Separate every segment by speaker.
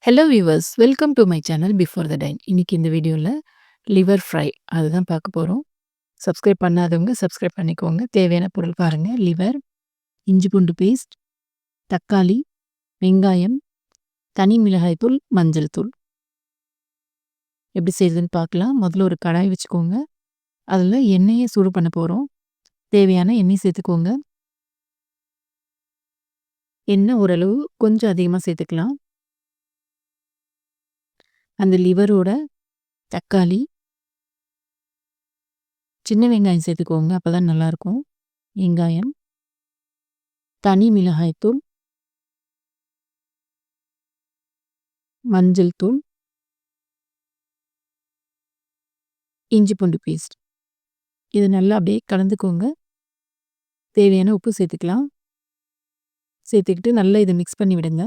Speaker 1: Hello viewers, welcome to my channel before the time. இன்னைக்கு இந்த வீடியோல லிவர் ஃப்ரை அதுதான் பார்க்க போறோம். சப்ஸ்கிரைப் பண்ணாதவங்க சப்ஸ்கிரைப் பண்ணிக்கோங்க. தேவையான பொருள் பாருங்க. லிவர், இஞ்சி பூண்டு பேஸ்ட், தக்காளி, வெங்காயம், தனி மிளகாய் தூள், மஞ்சள் தூள். எப்படி செய்றதுன்னு பார்க்கலாம். முதல்ல ஒரு கடாய் வச்சுக்கோங்க. அதில எண்ணெய சூடு பண்ண போறோம். தேவையான எண்ணெய் சேர்த்துக்கோங்க. எண்ணெய் ஓரளவு கொஞ்சம் அதிகமா சேர்த்துக்கலாம். அந்த லிவரோட தக்காளி, சின்ன வெங்காயம் சேர்த்துக்கோங்க. அப்பதான் நல்லாயிருக்கும். வெங்காயம், தனி மிளகாய் தூள், மஞ்சள் தூள், இஞ்சி பூண்டு பேஸ்ட். இது நல்லா அப்படியே கலந்துக்கோங்க. தேவையான உப்பு சேர்த்துக்கலாம். சேர்த்துக்கிட்டு நல்லா இத மிக்ஸ் பண்ணி விடுங்க.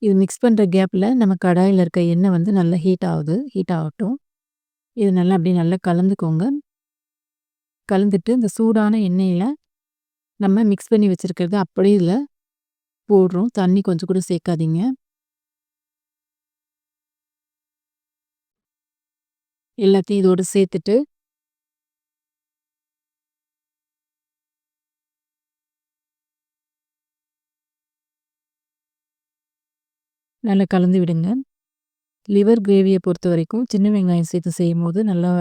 Speaker 1: இது மிக்ஸ் பண்ற கேப்ல நம்ம கடாயில இருக்க எண்ணெய் வந்து நல்லா ஹீட் ஆகுது. ஹீட் ஆகட்டும். இது நல்லா அப்படியே நல்லா கலந்துக்கோங்க. கலந்துட்டு இந்த சூடான எண்ணெயில நம்ம மிக்ஸ் பண்ணி வச்சிருக்கிறத அப்படியே இதில போடுறோம். தண்ணி கொஞ்சம் கூட சேர்க்காதீங்க. எல்லாத்தையும் இதோட சேர்த்துட்டு நல்லா கலந்து விடுங்க. லிவர் கிரேவிய பொறுத்தவரைக்கும் சின்ன வெங்காயம் சேர்த்து செய்யும்போது நல்லா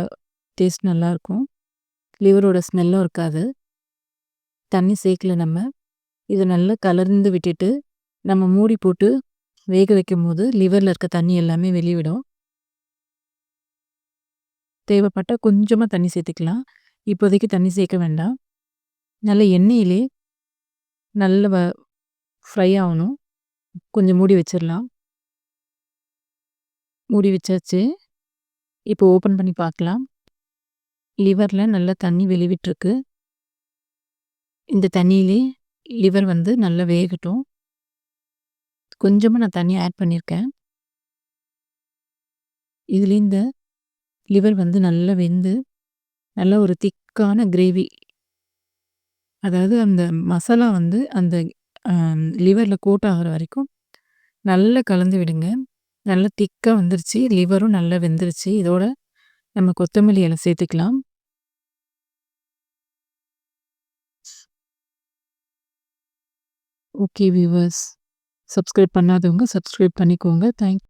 Speaker 1: டேஸ்ட் நல்லாயிருக்கும். லிவரோட ஸ்மெல்லும் இருக்காது. தண்ணி சேர்க்கல நம்ம. இத நல்லா கலந்து விட்டுட்டு, நம்ம மூடி போட்டு வேக வைக்கும்போது லிவர்ல இருக்க தண்ணி எல்லாமே வெளிவிடும். தேவைப்பட்டா கொஞ்சமா தண்ணி சேர்த்துக்கலாம். இப்போதைக்கு தண்ணி சேர்க்க வேண்டாம். நல்ல எண்ணெயிலே நல்ல ஃப்ரை ஆவணும். கொஞ்சம் மூடி வச்சிரலாம். மூடி வச்சாச்சு. இப்போ ஓப்பன் பண்ணி பார்க்கலாம். லிவர்ல நல்லா தண்ணி வெளிவிட்டுருக்கு. இந்த தண்ணியிலே லிவர் வந்து நல்லா வேகட்டும். கொஞ்சமா நான் தண்ணி ஆட் பண்ணியிருக்கேன். இதுல இந்த லிவர் வந்து நல்லா வெந்து, நல்ல ஒரு திக்கான கிரேவி. அதாவது அந்த மசாலா வந்து அந்த லிவர்ல கோட் ஆகுற வரைக்கும் நல்லா கலந்து விடுங்க. நல்லா திக்கா வந்துருச்சு. லிவரும் நல்லா வெந்துருச்சு. இதோட நம்ம கொத்தமல்லி இலை சேர்த்துக்கலாம். Okay viewers. சப்ஸ்கிரைப் பண்ணாதவங்க சப்ஸ்கிரைப் பண்ணிக்கோங்க.